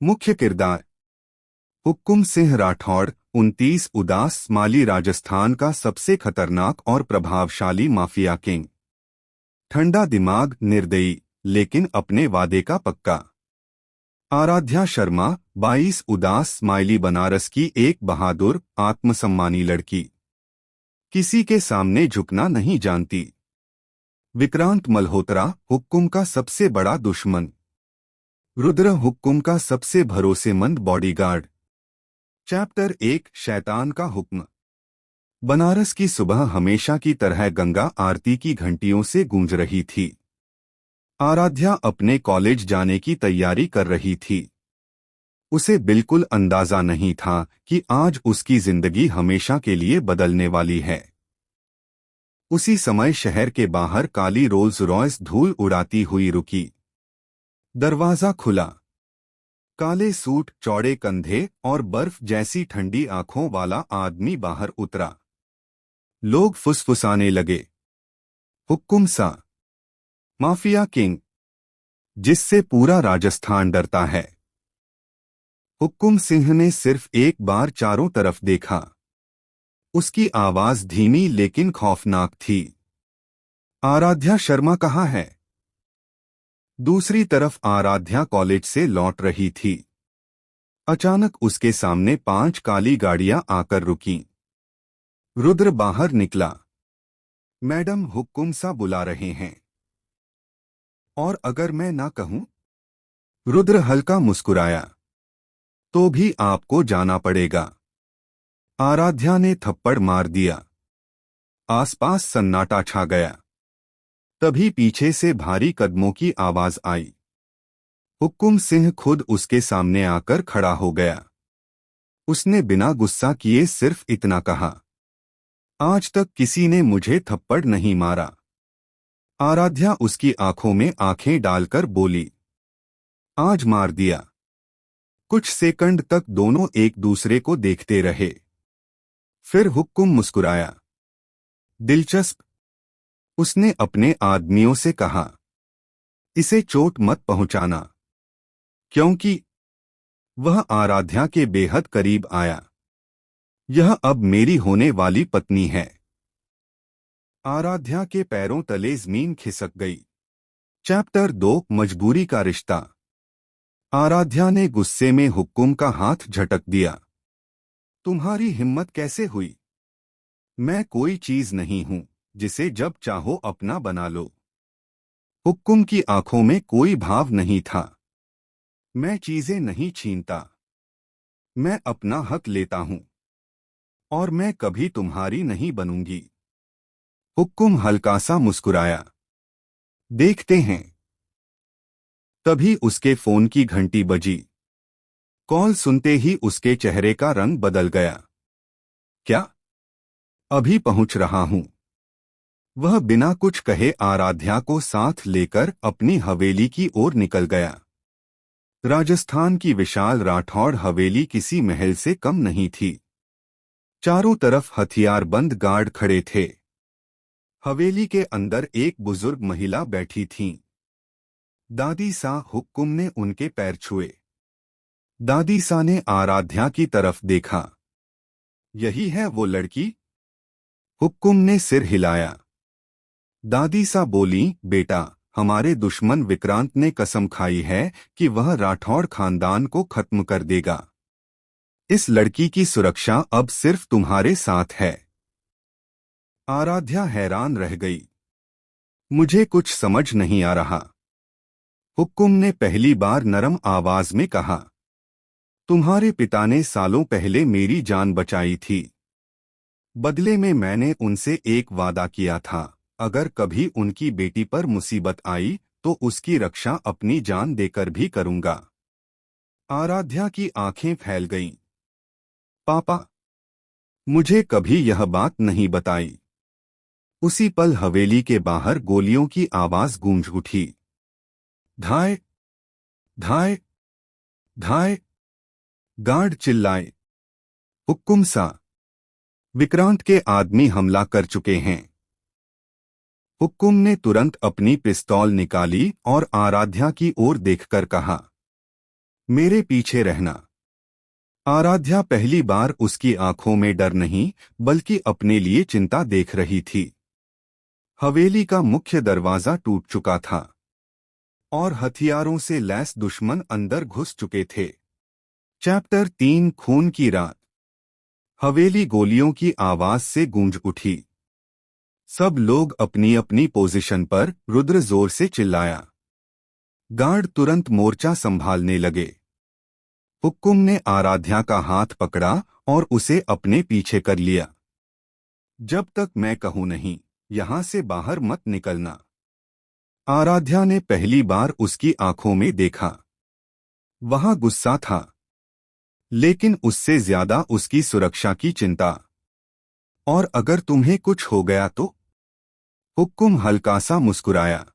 मुख्य किरदार हुक्कुम सिंह राठौड़ 29 उदास माली राजस्थान का सबसे खतरनाक और प्रभावशाली माफिया किंग। ठंडा दिमाग, निर्दयी लेकिन अपने वादे का पक्का। आराध्या शर्मा 22 उदास स्माइली बनारस की एक बहादुर आत्मसम्मानी लड़की, किसी के सामने झुकना नहीं जानती। विक्रांत मल्होत्रा हुक्कुम का सबसे बड़ा दुश्मन। रुद्र हुक्कुम का सबसे भरोसेमंद बॉडीगार्ड। चैप्टर 1 शैतान का हुक्म। बनारस की सुबह हमेशा की तरह गंगा आरती की घंटियों से गूंज रही थी। आराध्या अपने कॉलेज जाने की तैयारी कर रही थी। उसे बिल्कुल अंदाजा नहीं था कि आज उसकी जिंदगी हमेशा के लिए बदलने वाली है। उसी समय शहर के बाहर काली रोल्स रॉयस धूल उड़ाती हुई रुकी। दरवाजा खुला। काले सूट, चौड़े कंधे और बर्फ जैसी ठंडी आंखों वाला आदमी बाहर उतरा। लोग फुसफुसाने लगे, हुक्कुम सा, माफिया किंग, जिससे पूरा राजस्थान डरता है। हुक्कुम सिंह ने सिर्फ एक बार चारों तरफ देखा। उसकी आवाज धीमी लेकिन खौफनाक थी। आराध्या शर्मा कहाँ है? दूसरी तरफ आराध्या कॉलेज से लौट रही थी। अचानक उसके सामने 5 काली गाड़ियां आकर रुकीं। रुद्र बाहर निकला। मैडम, हुक्कुम सा बुला रहे हैं। और अगर मैं ना कहूं? रुद्र हल्का मुस्कुराया। तो भी आपको जाना पड़ेगा। आराध्या ने थप्पड़ मार दिया। आसपास सन्नाटा छा गया। तभी पीछे से भारी कदमों की आवाज आई। हुक्कुम सिंह खुद उसके सामने आकर खड़ा हो गया। उसने बिना गुस्सा किए सिर्फ इतना कहा, आज तक किसी ने मुझे थप्पड़ नहीं मारा। आराध्या उसकी आंखों में आंखें डालकर बोली, आज मार दिया। कुछ सेकंड तक दोनों एक दूसरे को देखते रहे। फिर हुक्कुम मुस्कुराया। दिलचस्प, उसने अपने आदमियों से कहा, इसे चोट मत पहुंचाना। क्योंकि वह आराध्या के बेहद करीब आया। यह अब मेरी होने वाली पत्नी है। आराध्या के पैरों तले जमीन खिसक गई। चैप्टर 2 मजबूरी का रिश्ता। आराध्या ने गुस्से में हुक्कुम का हाथ झटक दिया। तुम्हारी हिम्मत कैसे हुई? मैं कोई चीज नहीं हूं जिसे जब चाहो अपना बना लो। हुक्कुम की आंखों में कोई भाव नहीं था। मैं चीजें नहीं छीनता, मैं अपना हक लेता हूं। और मैं कभी तुम्हारी नहीं बनूंगी। हुक्कुम हल्का सा मुस्कुराया। देखते हैं। तभी उसके फोन की घंटी बजी। कॉल सुनते ही उसके चेहरे का रंग बदल गया। क्या? अभी पहुंच रहा हूं। वह बिना कुछ कहे आराध्या को साथ लेकर अपनी हवेली की ओर निकल गया। राजस्थान की विशाल राठौड़ हवेली किसी महल से कम नहीं थी। चारों तरफ हथियारबंद गार्ड खड़े थे। हवेली के अंदर एक बुजुर्ग महिला बैठी थीं। दादी सा, हुक्कुम ने उनके पैर छुए। दादी सा ने आराध्या की तरफ देखा। यही है वो लड़की? हुक्कुम ने सिर हिलाया। दादी सा बोली, बेटा, हमारे दुश्मन विक्रांत ने कसम खाई है कि वह राठौड़ खानदान को खत्म कर देगा। इस लड़की की सुरक्षा अब सिर्फ तुम्हारे साथ है। आराध्या हैरान रह गई। मुझे कुछ समझ नहीं आ रहा। हुक्कुम ने पहली बार नरम आवाज में कहा, तुम्हारे पिता ने सालों पहले मेरी जान बचाई थी। बदले में मैंने उनसे एक वादा किया था, अगर कभी उनकी बेटी पर मुसीबत आई तो उसकी रक्षा अपनी जान देकर भी करूंगा। आराध्या की आंखें फैल गईं। पापा, मुझे कभी यह बात नहीं बताई। उसी पल हवेली के बाहर गोलियों की आवाज गूंज उठी। धाय, धाय, धाय। गार्ड चिल्लाए, हुक्कुम सा, विक्रांत के आदमी हमला कर चुके हैं। हुक्कुम ने तुरंत अपनी पिस्तौल निकाली और आराध्या की ओर देखकर कहा, मेरे पीछे रहना। आराध्या पहली बार उसकी आंखों में डर नहीं बल्कि अपने लिए चिंता देख रही थी। हवेली का मुख्य दरवाजा टूट चुका था और हथियारों से लैस दुश्मन अंदर घुस चुके थे। चैप्टर 3 खून की रात। हवेली गोलियों की आवाज से गूंज उठी। सब लोग अपनी अपनी पोजीशन पर। रुद्र जोर से चिल्लाया। गार्ड तुरंत मोर्चा संभालने लगे। हुक्कुम ने आराध्या का हाथ पकड़ा और उसे अपने पीछे कर लिया। जब तक मैं कहूं नहीं, यहां से बाहर मत निकलना। आराध्या ने पहली बार उसकी आंखों में देखा। वहां गुस्सा था, लेकिन उससे ज्यादा उसकी सुरक्षा की चिंता। और अगर तुम्हें कुछ हो गया तो? हुक्कुम हल्का सा मुस्कुराया।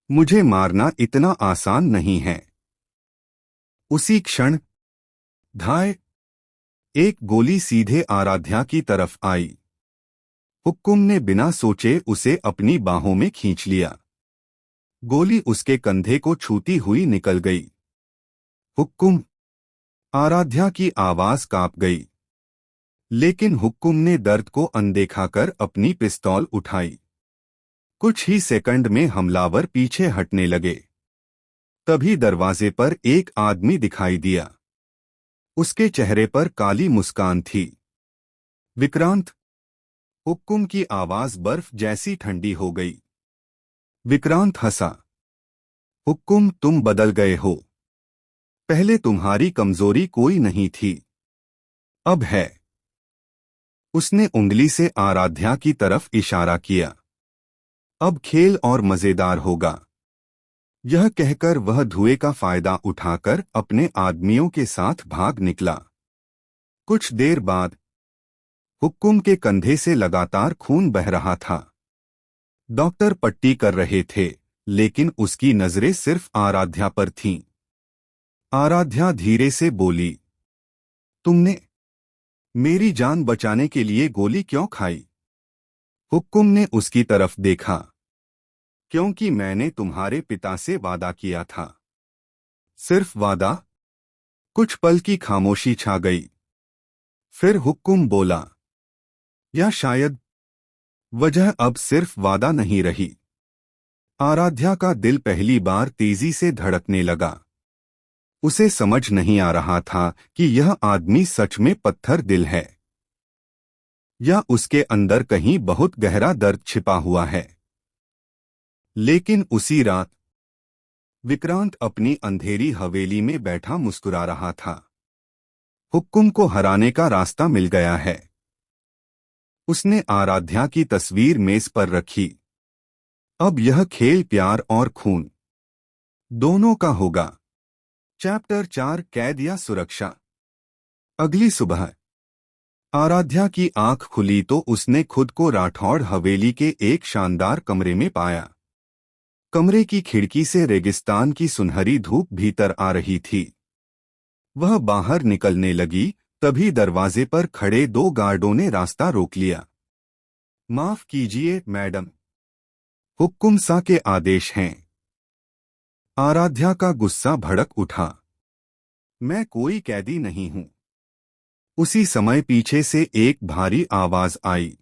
मुझे मारना इतना आसान नहीं है। उसी क्षण धाय एक गोली सीधे आराध्या की तरफ आई। हुक्कुम ने बिना सोचे उसे अपनी बाहों में खींच लिया। गोली उसके कंधे को छूती हुई निकल गई। हुक्कुम! आराध्या की आवाज कांप गई, लेकिन हुक्कुम ने दर्द को अनदेखा कर अपनी पिस्तौल उठाई। कुछ ही सेकंड में हमलावर पीछे हटने लगे। तभी दरवाजे पर एक आदमी दिखाई दिया। उसके चेहरे पर काली मुस्कान थी। विक्रांत! हुक्कुम की आवाज बर्फ जैसी ठंडी हो गई। विक्रांत हंसा। हुक्कुम, तुम बदल गए हो। पहले तुम्हारी कमजोरी कोई नहीं थी, अब है। उसने उंगली से आराध्या की तरफ इशारा किया। अब खेल और मजेदार होगा। यह कहकर वह धुएं का फायदा उठाकर अपने आदमियों के साथ भाग निकला। कुछ देर बाद हुक्कुम के कंधे से लगातार खून बह रहा था। डॉक्टर पट्टी कर रहे थे, लेकिन उसकी नजरें सिर्फ आराध्या पर थीं। आराध्या धीरे से बोली, तुमने मेरी जान बचाने के लिए गोली क्यों खाई? हुक्कुम ने उसकी तरफ देखा। क्योंकि मैंने तुम्हारे पिता से वादा किया था। सिर्फ वादा? कुछ पल की खामोशी छा गई। फिर हुक्कुम बोला, या शायद वजह अब सिर्फ वादा नहीं रही। आराध्या का दिल पहली बार तेजी से धड़कने लगा। उसे समझ नहीं आ रहा था कि यह आदमी सच में पत्थर दिल है या उसके अंदर कहीं बहुत गहरा दर्द छिपा हुआ है। लेकिन उसी रात विक्रांत अपनी अंधेरी हवेली में बैठा मुस्कुरा रहा था। हुक्कुम को हराने का रास्ता मिल गया है। उसने आराध्या की तस्वीर मेज पर रखी। अब यह खेल प्यार और खून दोनों का होगा। चैप्टर 4 कैद या सुरक्षा। अगली सुबह आराध्या की आंख खुली तो उसने खुद को राठौड़ हवेली के एक शानदार कमरे में पाया। कमरे की खिड़की से रेगिस्तान की सुनहरी धूप भीतर आ रही थी। वह बाहर निकलने लगी, तभी दरवाजे पर खड़े दो गार्डों ने रास्ता रोक लिया। माफ कीजिए मैडम, हुक्कुम सा के आदेश हैं। आराध्या का गुस्सा भड़क उठा। मैं कोई कैदी नहीं हूं। उसी समय पीछे से एक भारी आवाज आई,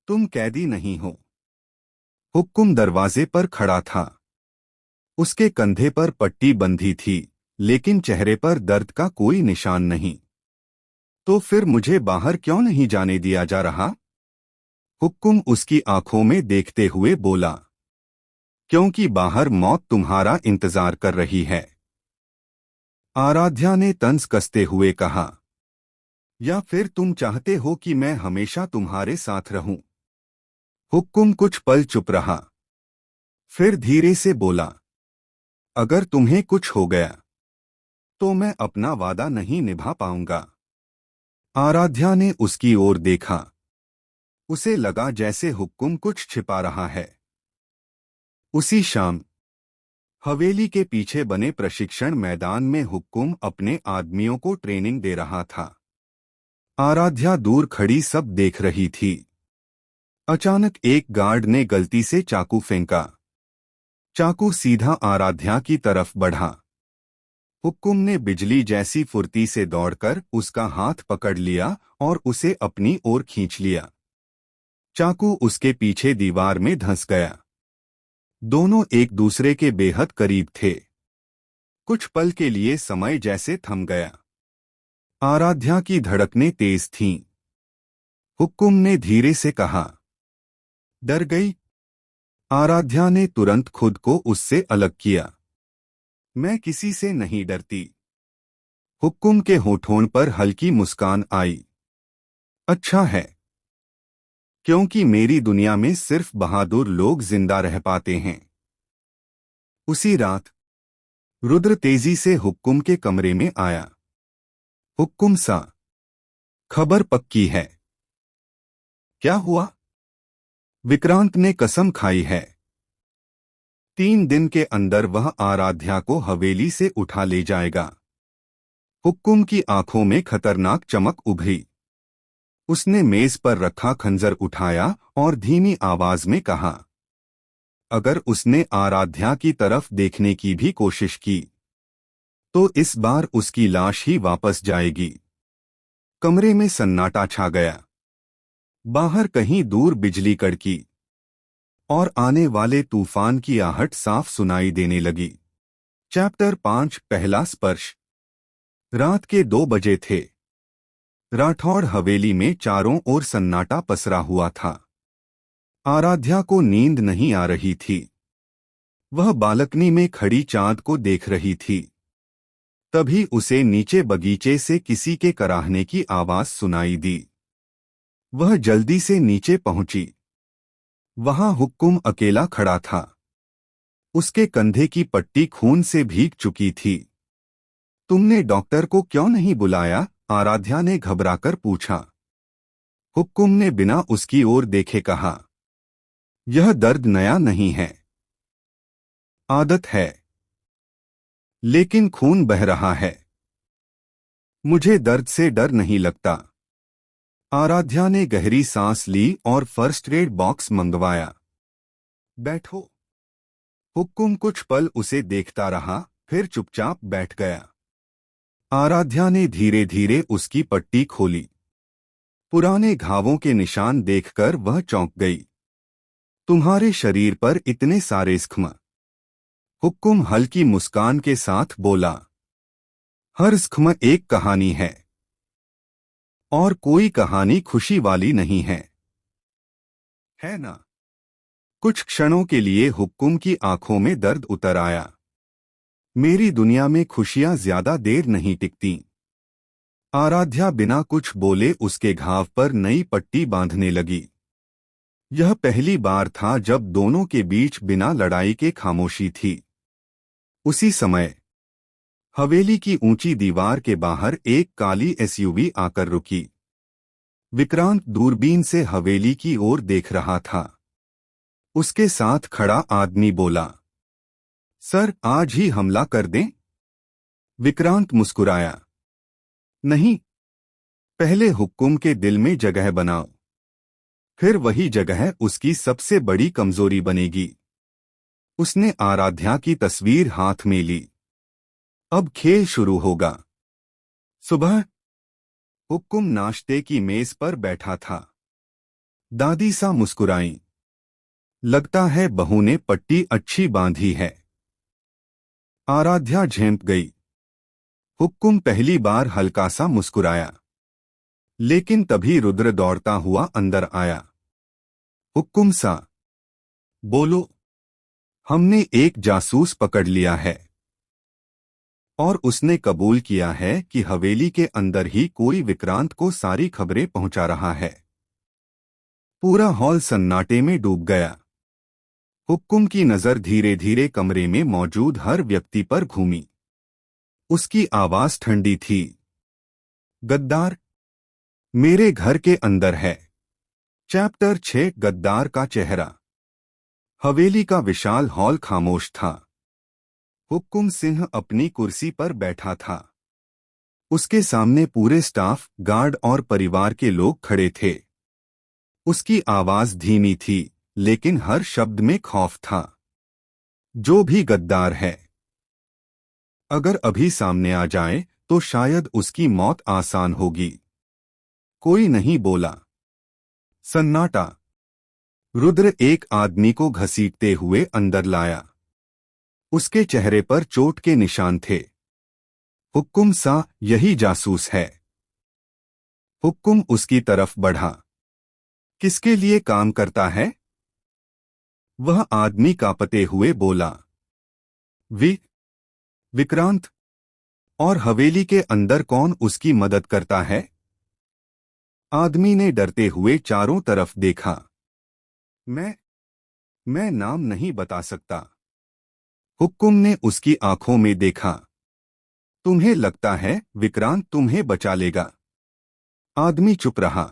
तुम कैदी नहीं हो। हुक्कुम दरवाजे पर खड़ा था। उसके कंधे पर पट्टी बंधी थी, लेकिन चेहरे पर दर्द का कोई निशान नहीं। तो फिर मुझे बाहर क्यों नहीं जाने दिया जा रहा? हुक्कुम उसकी आंखों में देखते हुए बोला, क्योंकि बाहर मौत तुम्हारा इंतजार कर रही है। आराध्या ने तंज कसते हुए कहा, या फिर तुम चाहते हो कि मैं हमेशा तुम्हारे साथ रहूं? हुक्कुम कुछ पल चुप रहा, फिर धीरे से बोला, अगर तुम्हें कुछ हो गया तो मैं अपना वादा नहीं निभा पाऊंगा। आराध्या ने उसकी ओर देखा। उसे लगा जैसे हुक्कुम कुछ छिपा रहा है। उसी शाम हवेली के पीछे बने प्रशिक्षण मैदान में हुक्कुम अपने आदमियों को ट्रेनिंग दे रहा था। आराध्या दूर खड़ी सब देख रही थी। अचानक एक गार्ड ने गलती से चाकू फेंका। चाकू सीधा आराध्या की तरफ बढ़ा। हुक्कुम ने बिजली जैसी फुर्ती से दौड़कर उसका हाथ पकड़ लिया और उसे अपनी ओर खींच लिया। चाकू उसके पीछे दीवार में धंस गया। दोनों एक दूसरे के बेहद करीब थे। कुछ पल के लिए समय जैसे थम गया। आराध्या की धड़कनें तेज थीं। हुक्कुम ने धीरे से कहा, डर गई? आराध्या ने तुरंत खुद को उससे अलग किया। मैं किसी से नहीं डरती। हुक्कुम के होठों पर हल्की मुस्कान आई। अच्छा है, क्योंकि मेरी दुनिया में सिर्फ बहादुर लोग जिंदा रह पाते हैं। उसी रात रुद्र तेजी से हुक्कुम के कमरे में आया। हुक्कुम सा, खबर पक्की है। क्या हुआ? विक्रांत ने कसम खाई है। 3 दिन के अंदर वह आराध्या को हवेली से उठा ले जाएगा। हुक्कुम की आंखों में खतरनाक चमक उभरी। उसने मेज पर रखा खंजर उठाया और धीमी आवाज में कहा, अगर उसने आराध्या की तरफ देखने की भी कोशिश की तो इस बार उसकी लाश ही वापस जाएगी। कमरे में सन्नाटा छा गया। बाहर कहीं दूर बिजली कड़की और आने वाले तूफान की आहट साफ सुनाई देने लगी। चैप्टर 5 पहला स्पर्श। रात के 2 बजे थे। राठौड़ हवेली में चारों ओर सन्नाटा पसरा हुआ था। आराध्या को नींद नहीं आ रही थी। वह बालकनी में खड़ी चांद को देख रही थी। तभी उसे नीचे बगीचे से किसी के कराहने की आवाज सुनाई दी। वह जल्दी से नीचे पहुंची। वहां हुक्कुम अकेला खड़ा था। उसके कंधे की पट्टी खून से भीग चुकी थी। तुमने डॉक्टर को क्यों नहीं बुलाया? आराध्या ने घबराकर पूछा। हुक्कुम ने बिना उसकी ओर देखे कहा, यह दर्द नया नहीं है, आदत है। लेकिन खून बह रहा है। मुझे दर्द से डर नहीं लगता। आराध्या ने गहरी सांस ली और फर्स्ट एड बॉक्स मंगवाया। बैठो। हुक्कुम कुछ पल उसे देखता रहा, फिर चुपचाप बैठ गया। आराध्या ने धीरे धीरे उसकी पट्टी खोली। पुराने घावों के निशान देखकर वह चौंक गई। तुम्हारे शरीर पर इतने सारे जख्म? हुक्कुम हल्की मुस्कान के साथ बोला, हर जख्म एक कहानी है और कोई कहानी खुशी वाली नहीं है ना? कुछ क्षणों के लिए हुक्कुम की आंखों में दर्द उतर आया। मेरी दुनिया में खुशियां ज्यादा देर नहीं टिकती। आराध्या बिना कुछ बोले उसके घाव पर नई पट्टी बांधने लगी। यह पहली बार था जब दोनों के बीच बिना लड़ाई के खामोशी थी। उसी समय हवेली की ऊंची दीवार के बाहर एक काली एसयूवी आकर रुकी। विक्रांत दूरबीन से हवेली की ओर देख रहा था। उसके साथ खड़ा आदमी बोला, सर, आज ही हमला कर दें? विक्रांत मुस्कुराया, नहीं, पहले हुक्कुम के दिल में जगह बनाओ, फिर वही जगह उसकी सबसे बड़ी कमजोरी बनेगी। उसने आराध्या की तस्वीर हाथ में ली। अब खेल शुरू होगा। सुबह हुक्कुम नाश्ते की मेज पर बैठा था। दादी सा मुस्कुराईं। लगता है बहू ने पट्टी अच्छी बांधी है। आराध्या झेंप गई। हुक्कुम पहली बार हल्का सा मुस्कुराया। लेकिन तभी रुद्र दौड़ता हुआ अंदर आया। हुक्कुम सा, बोलो, हमने एक जासूस पकड़ लिया है और उसने कबूल किया है कि हवेली के अंदर ही कोई विक्रांत को सारी खबरें पहुंचा रहा है। पूरा हॉल सन्नाटे में डूब गया। हुक्कुम की नजर धीरे धीरे कमरे में मौजूद हर व्यक्ति पर घूमी। उसकी आवाज ठंडी थी, गद्दार मेरे घर के अंदर है। चैप्टर 6 गद्दार का चेहरा। हवेली का विशाल हॉल खामोश था। हुक्कुम सिंह अपनी कुर्सी पर बैठा था। उसके सामने पूरे स्टाफ, गार्ड और परिवार के लोग खड़े थे। उसकी आवाज धीमी थी, लेकिन हर शब्द में खौफ था। जो भी गद्दार है, अगर अभी सामने आ जाए तो शायद उसकी मौत आसान होगी। कोई नहीं बोला। सन्नाटा। रुद्र एक आदमी को घसीटते हुए अंदर लाया। उसके चेहरे पर चोट के निशान थे। हुक्कुम सा, यही जासूस है। हुक्कुम उसकी तरफ बढ़ा। किसके लिए काम करता है? वह आदमी कांपते हुए बोला। वि विक्रांत। और हवेली के अंदर कौन उसकी मदद करता है? आदमी ने डरते हुए चारों तरफ देखा। मैं मैं नाम नहीं बता सकता। हुक्कुम ने उसकी आंखों में देखा। तुम्हें लगता है विक्रांत तुम्हें बचा लेगा? आदमी चुप रहा।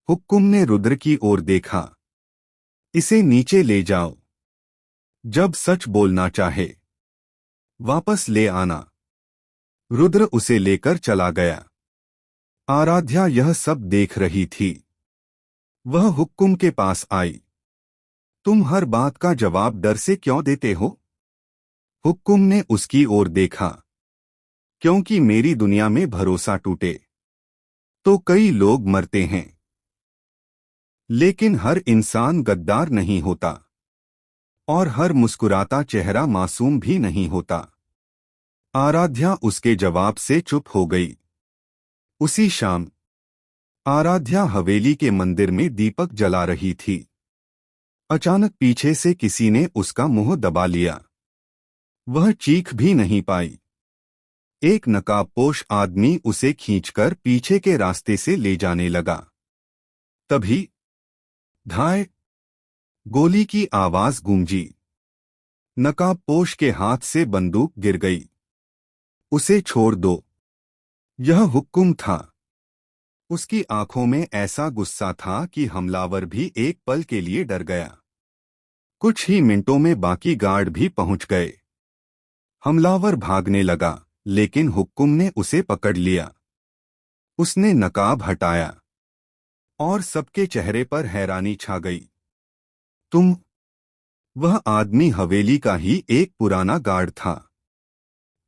हुक्कुम ने रुद्र की ओर देखा। इसे नीचे ले जाओ। जब सच बोलना चाहे वापस ले आना। रुद्र उसे लेकर चला गया। आराध्या यह सब देख रही थी। वह हुक्कुम के पास आई। तुम हर बात का जवाब डर से क्यों देते हो? हुक्कुम ने उसकी ओर देखा। क्योंकि मेरी दुनिया में भरोसा टूटे तो कई लोग मरते हैं, लेकिन हर इंसान गद्दार नहीं होता, और हर मुस्कुराता चेहरा मासूम भी नहीं होता। आराध्या उसके जवाब से चुप हो गई। उसी शाम आराध्या हवेली के मंदिर में दीपक जला रही थी। अचानक पीछे से किसी ने उसका मुंह दबा लिया। वह चीख भी नहीं पाई। एक नकाबपोश आदमी उसे खींचकर पीछे के रास्ते से ले जाने लगा। तभी धाय गोली की आवाज गूंजी। नकाबपोश के हाथ से बंदूक गिर गई। उसे छोड़ दो। यह हुक्म था। उसकी आंखों में ऐसा गुस्सा था कि हमलावर भी एक पल के लिए डर गया। कुछ ही मिनटों में बाकी गार्ड भी पहुंच गए। हमलावर भागने लगा, लेकिन हुक्म ने उसे पकड़ लिया। उसने नकाब हटाया और सबके चेहरे पर हैरानी छा गई। तुम? वह आदमी हवेली का ही एक पुराना गार्ड था।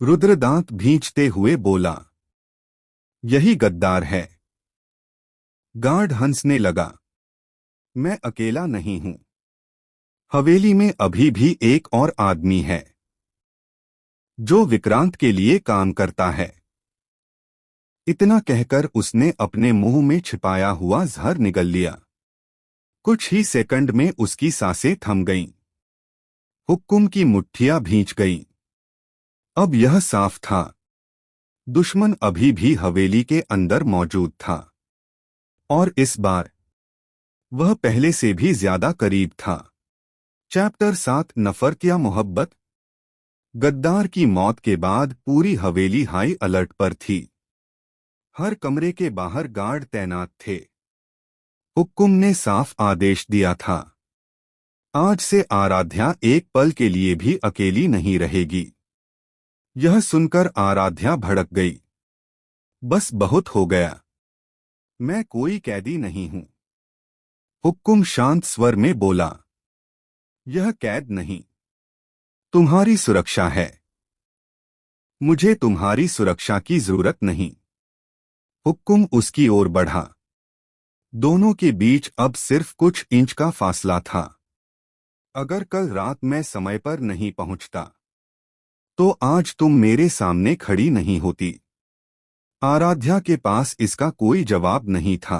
रुद्र दांत भींचते हुए बोला। यही गद्दार है। गार्ड हंसने लगा। मैं अकेला नहीं हूं। हवेली में अभी भी एक और आदमी है जो विक्रांत के लिए काम करता है। इतना कहकर उसने अपने मुंह में छिपाया हुआ जहर निगल लिया। कुछ ही सेकंड में उसकी सांसें थम गईं। हुक्कुम की मुट्ठियां भींच गईं। अब यह साफ था, दुश्मन अभी भी हवेली के अंदर मौजूद था, और इस बार वह पहले से भी ज्यादा करीब था। चैप्टर 7 नफरत या मोहब्बत। गद्दार की मौत के बाद पूरी हवेली हाई अलर्ट पर थी। हर कमरे के बाहर गार्ड तैनात थे। हुक्कुम ने साफ आदेश दिया था, आज से आराध्या एक पल के लिए भी अकेली नहीं रहेगी। यह सुनकर आराध्या भड़क गई। बस बहुत हो गया। मैं कोई कैदी नहीं हूं। हुक्कुम शांत स्वर में बोला। यह कैद नहीं, तुम्हारी सुरक्षा है। मुझे तुम्हारी सुरक्षा की जरूरत नहीं। हुक्कुम उसकी ओर बढ़ा। दोनों के बीच अब सिर्फ कुछ इंच का फासला था। अगर कल रात मैं समय पर नहीं पहुंचता तो आज तुम मेरे सामने खड़ी नहीं होती। आराध्या के पास इसका कोई जवाब नहीं था।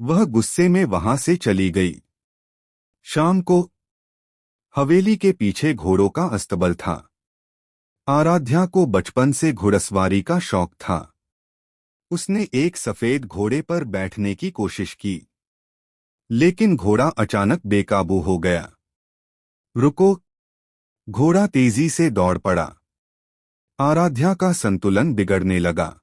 वह गुस्से में वहां से चली गई। शाम को हवेली के पीछे घोड़ों का अस्तबल था। आराध्या को बचपन से घुड़सवारी का शौक था। उसने एक सफेद घोड़े पर बैठने की कोशिश की, लेकिन घोड़ा अचानक बेकाबू हो गया। रुको! घोड़ा तेजी से दौड़ पड़ा। आराध्या का संतुलन बिगड़ने लगा।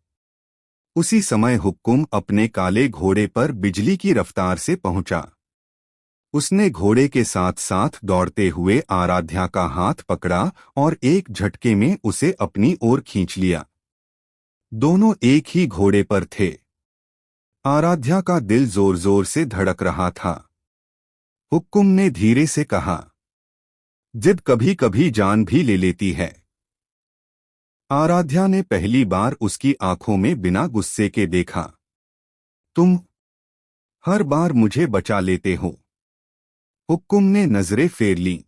उसी समय हुक्कुम अपने काले घोड़े पर बिजली की रफ्तार से पहुंचा। उसने घोड़े के साथ साथ दौड़ते हुए आराध्या का हाथ पकड़ा और एक झटके में उसे अपनी ओर खींच लिया। दोनों एक ही घोड़े पर थे। आराध्या का दिल जोर जोर से धड़क रहा था। हुक्कुम ने धीरे से कहा, जिद कभी कभी जान भी ले लेती है। आराध्या ने पहली बार उसकी आंखों में बिना गुस्से के देखा। तुम हर बार मुझे बचा लेते हो। हुक्कुम ने नजरें फेर लीं।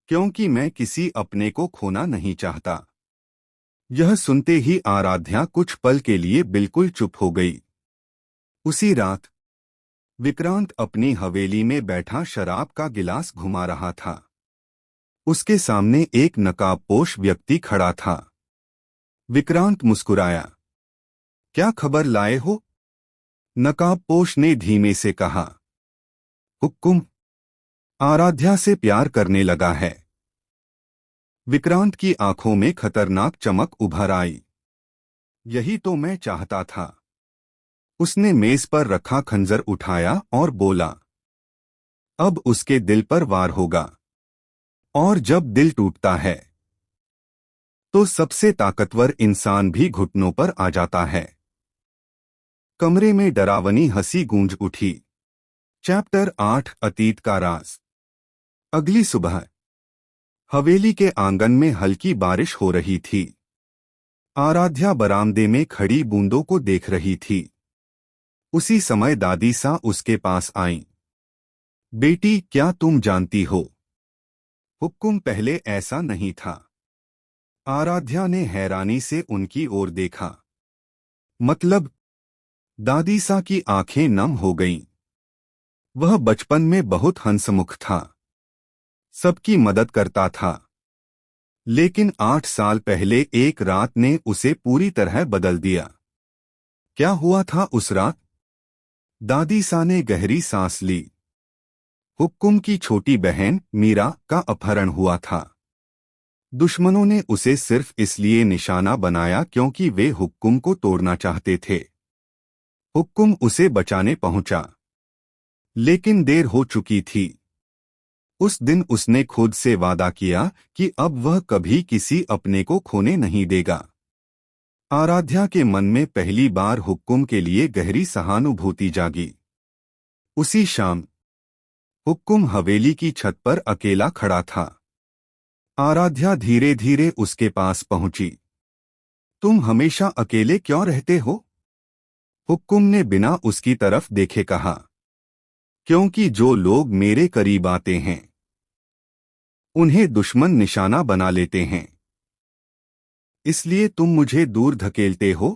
क्योंकि मैं किसी अपने को खोना नहीं चाहता। यह सुनते ही आराध्या कुछ पल के लिए बिल्कुल चुप हो गई। उसी रात विक्रांत अपनी हवेली में बैठा शराब का गिलास घुमा रहा था। उसके सामने एक नकाबपोश व्यक्ति खड़ा था। विक्रांत मुस्कुराया। क्या खबर लाए हो? नकाबपोश ने धीमे से कहा। हुक्कुम आराध्या से प्यार करने लगा है। विक्रांत की आंखों में खतरनाक चमक उभर आई। यही तो मैं चाहता था। उसने मेज पर रखा खंजर उठाया और बोला। अब उसके दिल पर वार होगा। और जब दिल टूटता है तो सबसे ताकतवर इंसान भी घुटनों पर आ जाता है। कमरे में डरावनी हंसी गूंज उठी। चैप्टर 8 अतीत का राज। अगली सुबह हवेली के आंगन में हल्की बारिश हो रही थी। आराध्या बरामदे में खड़ी बूंदों को देख रही थी। उसी समय दादी सा उसके पास आईं। बेटी, क्या तुम जानती हो, हुक्कुम पहले ऐसा नहीं था। आराध्या ने हैरानी से उनकी ओर देखा। मतलब? दादी सा की आंखें नम हो गईं। वह बचपन में बहुत हंसमुख था। सबकी मदद करता था। लेकिन 8 साल पहले एक रात ने उसे पूरी तरह बदल दिया। क्या हुआ था उस रात? दादी सा ने गहरी सांस ली। हुक्कुम की छोटी बहन मीरा का अपहरण हुआ था। दुश्मनों ने उसे सिर्फ इसलिए निशाना बनाया क्योंकि वे हुक्कुम को तोड़ना चाहते थे। हुक्कुम उसे बचाने पहुंचा, लेकिन देर हो चुकी थी। उस दिन उसने खुद से वादा किया कि अब वह कभी किसी अपने को खोने नहीं देगा। आराध्या के मन में पहली बार हुक्कुम के लिए गहरी सहानुभूति जागी। उसी शाम हुक्कुम हवेली की छत पर अकेला खड़ा था। आराध्या धीरे धीरे उसके पास पहुंची। तुम हमेशा अकेले क्यों रहते हो? हुक्कुम ने बिना उसकी तरफ देखे कहा। क्योंकि जो लोग मेरे करीब आते हैं उन्हें दुश्मन निशाना बना लेते हैं। इसलिए तुम मुझे दूर धकेलते हो?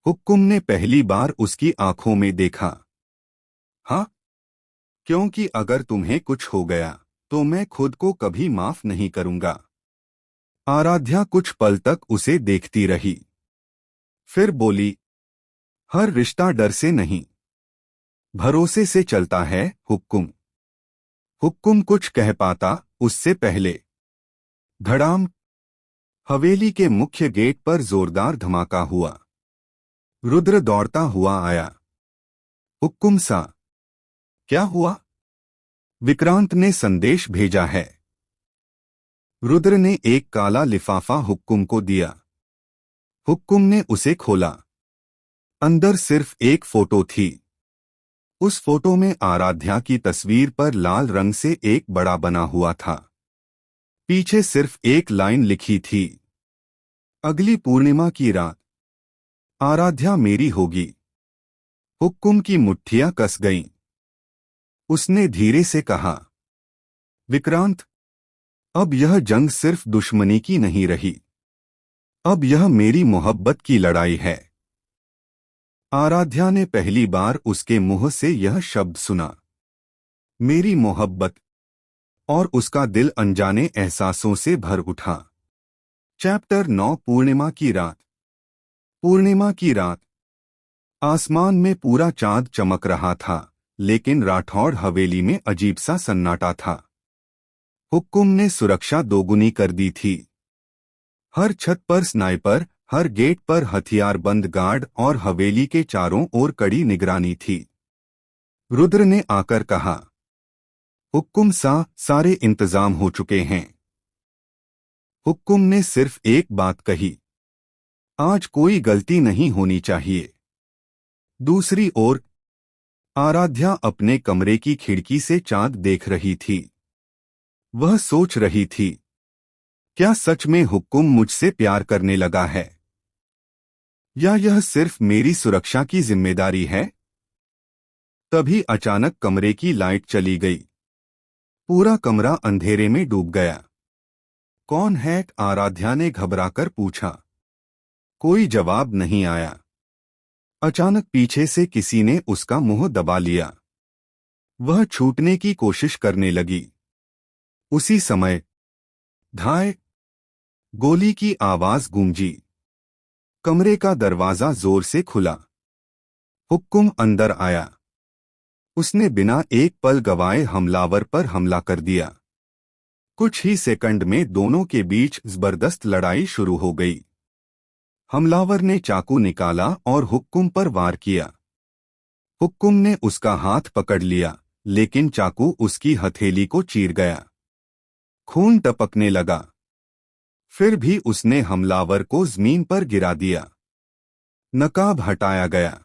हुक्कुम ने पहली बार उसकी आंखों में देखा। हाँ, क्योंकि अगर तुम्हें कुछ हो गया तो मैं खुद को कभी माफ नहीं करूंगा। आराध्या कुछ पल तक उसे देखती रही। फिर बोली, हर रिश्ता डर से नहीं, भरोसे से चलता है हुक्कुम। हुक्कुम कुछ कह पाता उससे पहले धड़ाम हवेली के मुख्य गेट पर जोरदार धमाका हुआ। रुद्र दौड़ता हुआ आया। हुक्कुम सा, क्या हुआ? विक्रांत ने संदेश भेजा है। रुद्र ने एक काला लिफाफा हुक्कुम को दिया। हुक्कुम ने उसे खोला। अंदर सिर्फ एक फोटो थी। उस फोटो में आराध्या की तस्वीर पर लाल रंग से एक बड़ा बना हुआ था। पीछे सिर्फ एक लाइन लिखी थी, अगली पूर्णिमा की रात आराध्या मेरी होगी। हुक्कुम की मुट्ठियां कस गईं। उसने धीरे से कहा, विक्रांत, अब यह जंग सिर्फ दुश्मनी की नहीं रही, अब यह मेरी मोहब्बत की लड़ाई है। आराध्या ने पहली बार उसके मुंह से यह शब्द सुना, मेरी मोहब्बत, और उसका दिल अनजाने एहसासों से भर उठा। चैप्टर 9 पूर्णिमा की रात। पूर्णिमा की रात आसमान में पूरा चांद चमक रहा था, लेकिन राठौड़ हवेली में अजीब सा सन्नाटा था। हुक्कुम ने सुरक्षा दोगुनी कर दी थी। हर छत पर स्नाइपर, हर गेट पर हथियारबंद गार्ड और हवेली के चारों ओर कड़ी निगरानी थी। रुद्र ने आकर कहा, हुक्कुम सा, सारे इंतजाम हो चुके हैं। हुक्कुम ने सिर्फ एक बात कही, आज कोई गलती नहीं होनी चाहिए। दूसरी ओर आराध्या अपने कमरे की खिड़की से चांद देख रही थी। वह सोच रही थी, क्या सच में हुक्कुम मुझसे प्यार करने लगा है, या यह सिर्फ मेरी सुरक्षा की जिम्मेदारी है? तभी अचानक कमरे की लाइट चली गई। पूरा कमरा अंधेरे में डूब गया। कौन है? आराध्या ने घबराकर पूछा। कोई जवाब नहीं आया। अचानक पीछे से किसी ने उसका मुंह दबा लिया। वह छूटने की कोशिश करने लगी। उसी समय धाय गोली की आवाज गूंजी। कमरे का दरवाजा जोर से खुला। हुक्कुम अंदर आया। उसने बिना एक पल गवाए हमलावर पर हमला कर दिया। कुछ ही सेकंड में दोनों के बीच जबरदस्त लड़ाई शुरू हो गई। हमलावर ने चाकू निकाला और हुक्कुम पर वार किया। हुक्कुम ने उसका हाथ पकड़ लिया, लेकिन चाकू उसकी हथेली को चीर गया। खून टपकने लगा। फिर भी उसने हमलावर को जमीन पर गिरा दिया। नकाब हटाया गया,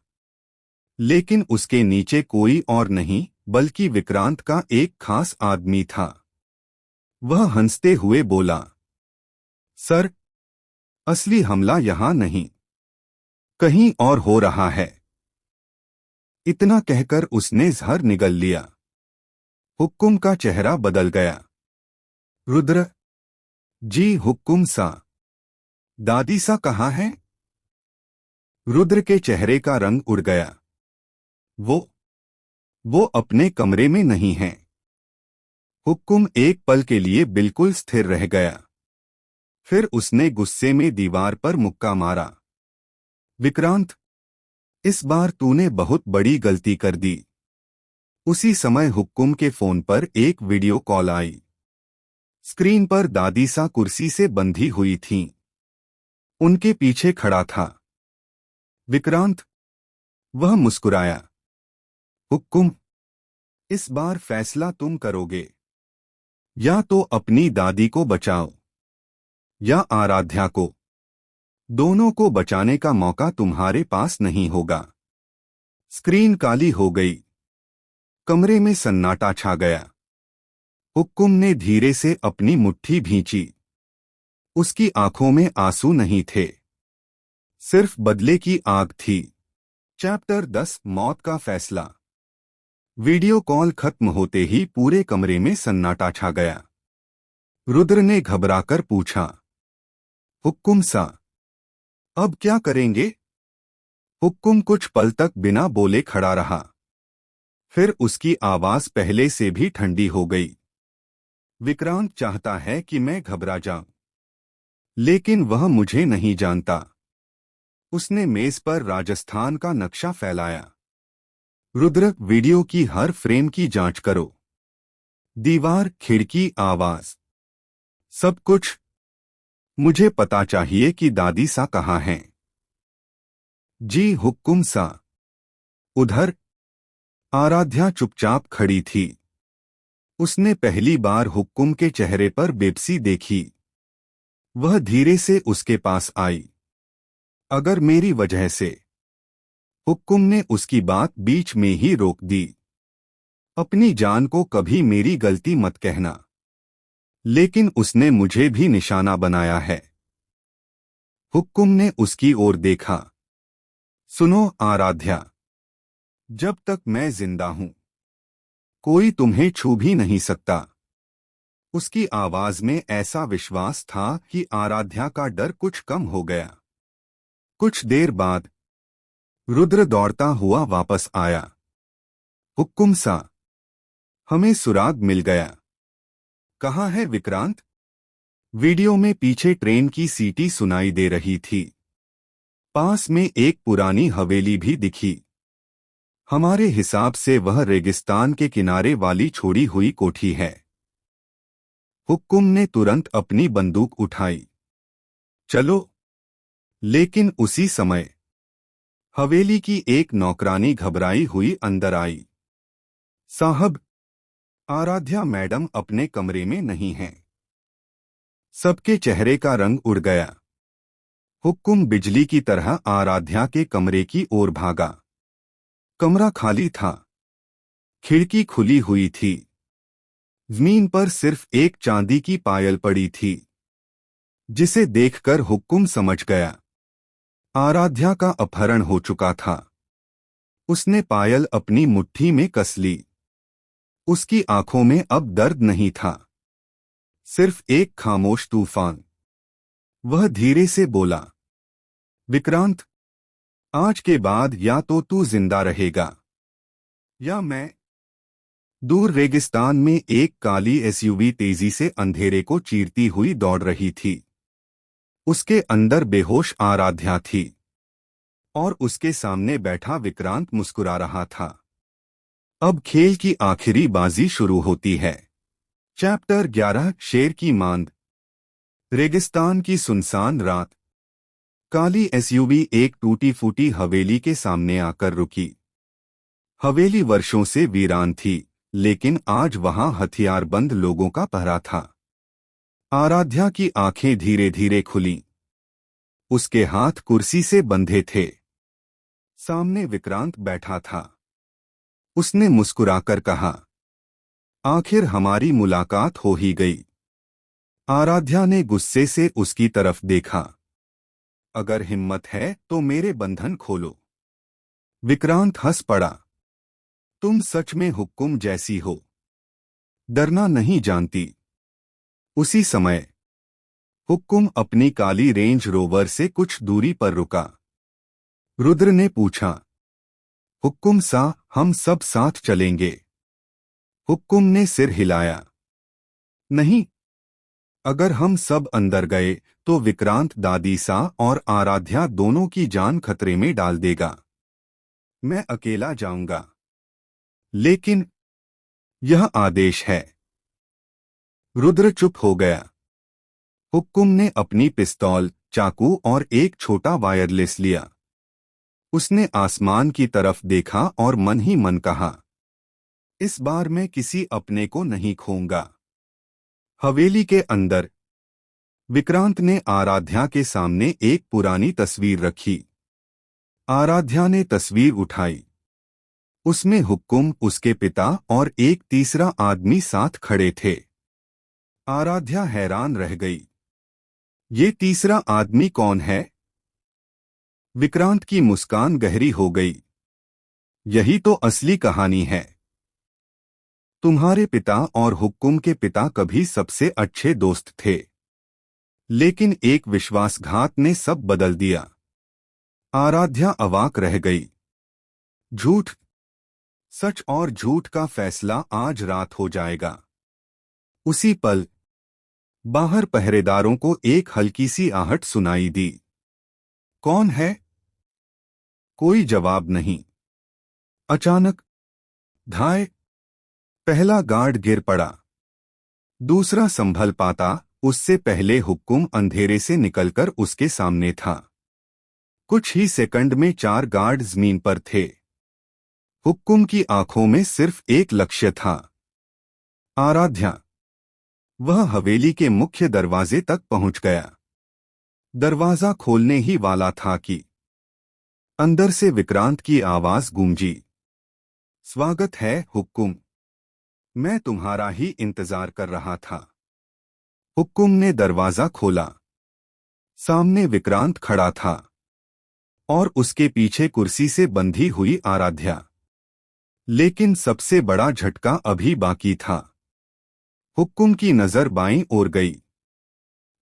लेकिन उसके नीचे कोई और नहीं बल्कि विक्रांत का एक खास आदमी था। वह हंसते हुए बोला, सर, असली हमला यहां नहीं, कहीं और हो रहा है। इतना कहकर उसने जहर निगल लिया। हुक्कुम का चेहरा बदल गया। रुद्र जी, हुक्कुम सा। दादी सा कहाँ है? रुद्र के चेहरे का रंग उड़ गया। वो अपने कमरे में नहीं है। हुक्कुम एक पल के लिए बिल्कुल स्थिर रह गया। फिर उसने गुस्से में दीवार पर मुक्का मारा। विक्रांत, इस बार तूने बहुत बड़ी गलती कर दी। उसी समय हुक्कुम के फोन पर एक वीडियो कॉल आई। स्क्रीन पर दादी सा कुर्सी से बंधी हुई थीं। उनके पीछे खड़ा था विक्रांत। वह मुस्कुराया। हुक्कुम, इस बार फैसला तुम करोगे। या तो अपनी दादी को बचाओ, या आराध्या को। दोनों को बचाने का मौका तुम्हारे पास नहीं होगा। स्क्रीन काली हो गई। कमरे में सन्नाटा छा गया। हुक्कुम ने धीरे से अपनी मुट्ठी भींची। उसकी आंखों में आंसू नहीं थे, सिर्फ बदले की आग थी। चैप्टर 10 मौत का फैसला। वीडियो कॉल खत्म होते ही पूरे कमरे में सन्नाटा छा गया। रुद्र ने घबराकर पूछा, हुक्कुम सा, अब क्या करेंगे? हुक्कुम कुछ पल तक बिना बोले खड़ा रहा। फिर उसकी आवाज पहले से भी ठंडी हो गई। विक्रांत चाहता है कि मैं घबरा जाऊं, लेकिन वह मुझे नहीं जानता। उसने मेज पर राजस्थान का नक्शा फैलाया। रुद्र, वीडियो की हर फ्रेम की जांच करो। दीवार, खिड़की, आवाज, सब कुछ। मुझे पता चाहिए कि दादी सा कहाँ हैं। जी हुक्कुम सा। उधर आराध्या चुपचाप खड़ी थी। उसने पहली बार हुक्कुम के चेहरे पर बेबसी देखी। वह धीरे से उसके पास आई। अगर मेरी वजह से। हुक्कुम ने उसकी बात बीच में ही रोक दी। अपनी जान को कभी मेरी गलती मत कहना। लेकिन उसने मुझे भी निशाना बनाया है। हुक्कुम ने उसकी ओर देखा। सुनो आराध्या, जब तक मैं जिंदा हूं, कोई तुम्हें छू भी नहीं सकता। उसकी आवाज में ऐसा विश्वास था कि आराध्या का डर कुछ कम हो गया। कुछ देर बाद रुद्र दौड़ता हुआ वापस आया। हुक्कुम सा, हमें सुराग मिल गया। कहाँ है विक्रांत? वीडियो में पीछे ट्रेन की सीटी सुनाई दे रही थी। पास में एक पुरानी हवेली भी दिखी। हमारे हिसाब से वह रेगिस्तान के किनारे वाली छोड़ी हुई कोठी है। हुक्कुम ने तुरंत अपनी बंदूक उठाई। चलो। लेकिन उसी समय हवेली की एक नौकरानी घबराई हुई अंदर आई। साहब, आराध्या मैडम अपने कमरे में नहीं हैं। सबके चेहरे का रंग उड़ गया। हुक्कुम बिजली की तरह आराध्या के कमरे की ओर भागा। कमरा खाली था। खिड़की खुली हुई थी। जमीन पर सिर्फ एक चांदी की पायल पड़ी थी। जिसे देखकर हुक्कुम समझ गया आराध्या का अपहरण हो चुका था। उसने पायल अपनी मुट्ठी में कस ली। उसकी आंखों में अब दर्द नहीं था, सिर्फ एक खामोश तूफान। वह धीरे से बोला, विक्रांत, आज के बाद या तो तू जिंदा रहेगा या मैं। दूर रेगिस्तान में एक काली एसयूवी तेजी से अंधेरे को चीरती हुई दौड़ रही थी। उसके अंदर बेहोश आराध्या थी और उसके सामने बैठा विक्रांत मुस्कुरा रहा था। अब खेल की आखिरी बाजी शुरू होती है। चैप्टर 11, शेर की मांद। रेगिस्तान की सुनसान रात। काली एसयूवी एक टूटी फूटी हवेली के सामने आकर रुकी। हवेली वर्षों से वीरान थी, लेकिन आज वहां हथियारबंद लोगों का पहरा था। आराध्या की आंखें धीरे धीरे खुलीं। उसके हाथ कुर्सी से बंधे थे। सामने विक्रांत बैठा था। उसने मुस्कुराकर कहा, आखिर हमारी मुलाकात हो ही गई। आराध्या ने गुस्से से उसकी तरफ देखा। अगर हिम्मत है तो मेरे बंधन खोलो। विक्रांत हंस पड़ा। तुम सच में हुक्कुम जैसी हो, डरना नहीं जानती। उसी समय हुक्कुम अपनी काली रेंज रोवर से कुछ दूरी पर रुका। रुद्र ने पूछा, हुक्कुम सा, हम सब साथ चलेंगे? हुक्कुम ने सिर हिलाया, नहीं। अगर हम सब अंदर गए तो विक्रांत दादी सा और आराध्या दोनों की जान खतरे में डाल देगा। मैं अकेला जाऊंगा। लेकिन यह आदेश है। रुद्र चुप हो गया। हुक्कुम ने अपनी पिस्तौल, चाकू और एक छोटा वायरलेस लिया। उसने आसमान की तरफ देखा और मन ही मन कहा, इस बार मैं किसी अपने को नहीं खोऊंगा। हवेली के अंदर विक्रांत ने आराध्या के सामने एक पुरानी तस्वीर रखी। आराध्या ने तस्वीर उठाई। उसमें हुक्कुम, उसके पिता और एक तीसरा आदमी साथ खड़े थे। आराध्या हैरान रह गई। ये तीसरा आदमी कौन है? विक्रांत की मुस्कान गहरी हो गई। यही तो असली कहानी है। तुम्हारे पिता और हुक्कुम के पिता कभी सबसे अच्छे दोस्त थे, लेकिन एक विश्वासघात ने सब बदल दिया। आराध्या अवाक रह गई। झूठ, सच और झूठ का फैसला आज रात हो जाएगा। उसी पल बाहर पहरेदारों को एक हल्की सी आहट सुनाई दी। कौन है? कोई जवाब नहीं। अचानक धाय! पहला गार्ड गिर पड़ा। दूसरा संभल पाता उससे पहले हुक्कुम अंधेरे से निकलकर उसके सामने था। कुछ ही सेकंड में 4 गार्ड जमीन पर थे। हुक्कुम की आंखों में सिर्फ एक लक्ष्य था, आराध्या। वह हवेली के मुख्य दरवाजे तक पहुंच गया। दरवाजा खोलने ही वाला था कि अंदर से विक्रांत की आवाज गूंजी, स्वागत है हुक्कुम, मैं तुम्हारा ही इंतजार कर रहा था। हुक्कुम ने दरवाजा खोला। सामने विक्रांत खड़ा था और उसके पीछे कुर्सी से बंधी हुई आराध्या। लेकिन सबसे बड़ा झटका अभी बाकी था। हुक्कुम की नजर बाईं ओर गई।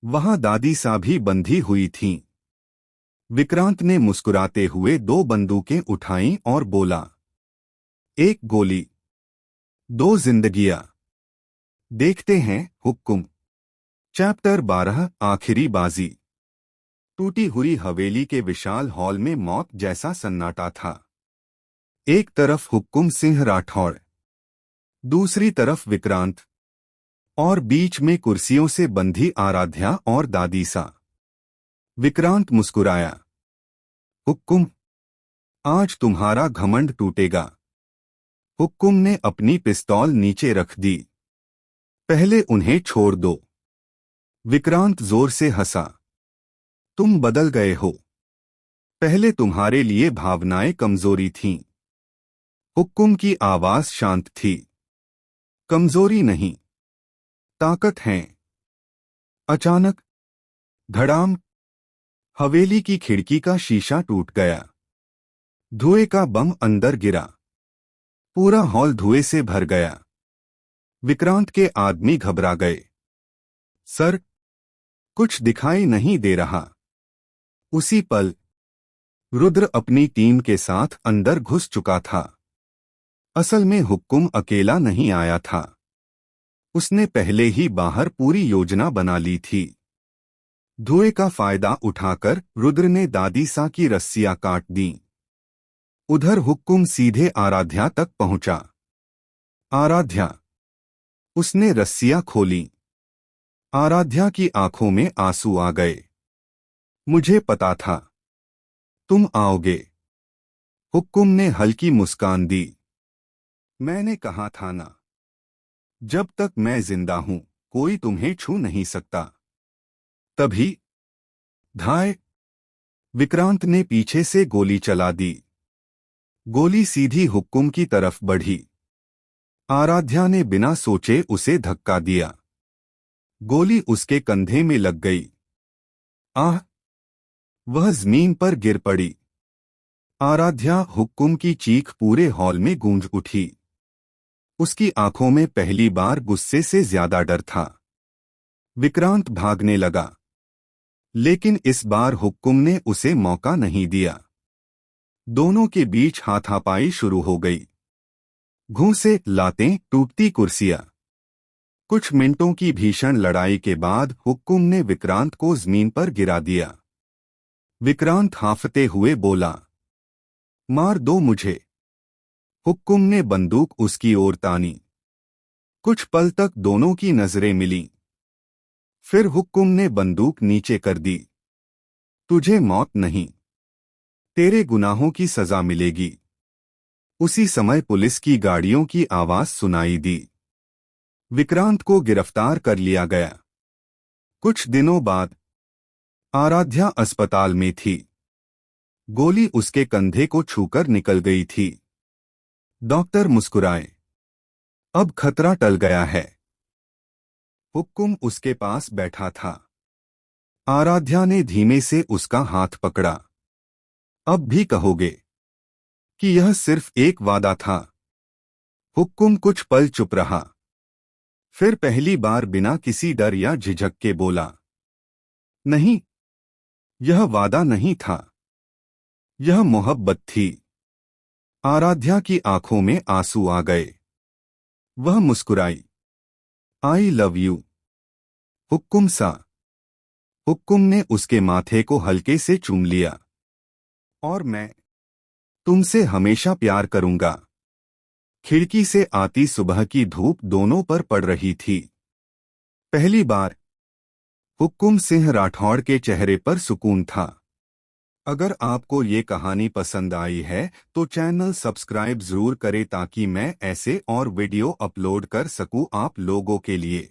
वहां दादी सा भी बंधी हुई थीं। विक्रांत ने मुस्कुराते हुए 2 बंदूकें उठाईं और बोला, एक गोली, 2 जिंदगियां। देखते हैं हुक्कुम। चैप्टर 12, आखिरी बाजी। टूटी हुई हवेली के विशाल हॉल में मौत जैसा सन्नाटा था। एक तरफ हुक्कुम सिंह राठौड़, दूसरी तरफ विक्रांत, और बीच में कुर्सियों से बंधी आराध्या और दादी सा। विक्रांत मुस्कुराया, हुक्कुम, आज तुम्हारा घमंड टूटेगा। हुक्कुम ने अपनी पिस्तौल नीचे रख दी। पहले उन्हें छोड़ दो। विक्रांत जोर से हंसा, तुम बदल गए हो। पहले तुम्हारे लिए भावनाएं कमजोरी थीं। हुक्कुम की आवाज शांत थी, कमजोरी नहीं, ताकत है। अचानक धड़ाम। हवेली की खिड़की का शीशा टूट गया। धुएं का बम अंदर गिरा। पूरा हॉल धुएं से भर गया। विक्रांत के आदमी घबरा गए। सर, कुछ दिखाई नहीं दे रहा। उसी पल रुद्र अपनी टीम के साथ अंदर घुस चुका था। असल में हुक्कुम अकेला नहीं आया था। उसने पहले ही बाहर पूरी योजना बना ली थी। धुएं का फायदा उठाकर रुद्र ने दादी सा की रस्सियां काट दी। उधर हुक्कुम सीधे आराध्या तक पहुंचा। आराध्या। उसने रस्सियां खोली। आराध्या की आंखों में आंसू आ गए। मुझे पता था तुम आओगे। हुक्कुम ने हल्की मुस्कान दी। मैंने कहा था ना, जब तक मैं जिंदा हूं कोई तुम्हें छू नहीं सकता। तभी धाय। विक्रांत ने पीछे से गोली चला दी। गोली सीधी हुक्कुम की तरफ बढ़ी। आराध्या ने बिना सोचे उसे धक्का दिया। गोली उसके कंधे में लग गई। आह! वह जमीन पर गिर पड़ी। आराध्या। हुक्कुम की चीख पूरे हॉल में गूंज उठी। उसकी आंखों में पहली बार गुस्से से ज्यादा डर था। विक्रांत भागने लगा, लेकिन इस बार हुक्कुम ने उसे मौका नहीं दिया। दोनों के बीच हाथापाई शुरू हो गई। घूंसे, लातें, टूटती कुर्सियां। कुछ मिनटों की भीषण लड़ाई के बाद हुक्कुम ने विक्रांत को जमीन पर गिरा दिया। विक्रांत हांफते हुए बोला, मार दो मुझे। हुक्कुम ने बंदूक उसकी ओर तानी। कुछ पल तक दोनों की नजरें मिलीं। फिर हुक्कुम ने बंदूक नीचे कर दी। तुझे मौत नहीं, तेरे गुनाहों की सजा मिलेगी। उसी समय पुलिस की गाड़ियों की आवाज सुनाई दी। विक्रांत को गिरफ्तार कर लिया गया। कुछ दिनों बाद आराध्या अस्पताल में थी। गोली उसके कंधे को छूकर निकल गई थी। डॉक्टर मुस्कुराए। अब खतरा टल गया है। हुक्कुम उसके पास बैठा था। आराध्या ने धीमे से उसका हाथ पकड़ा। अब भी कहोगे कि यह सिर्फ एक वादा था? हुक्कुम कुछ पल चुप रहा। फिर पहली बार बिना किसी डर या झिझक के बोला, नहीं, यह वादा नहीं था, यह मोहब्बत थी। आराध्या की आंखों में आंसू आ गए। वह मुस्कुराई। आई लव यू, हुक्कुम सा। हुक्कुम ने उसके माथे को हल्के से चूम लिया। और मैं तुमसे हमेशा प्यार करूंगा। खिड़की से आती सुबह की धूप दोनों पर पड़ रही थी। पहली बार हुक्कुम सिंह राठौड़ के चेहरे पर सुकून था। अगर आपको ये कहानी पसंद आई है तो चैनल सब्सक्राइब जरूर करें ताकि मैं ऐसे और वीडियो अपलोड कर सकूं आप लोगों के लिए।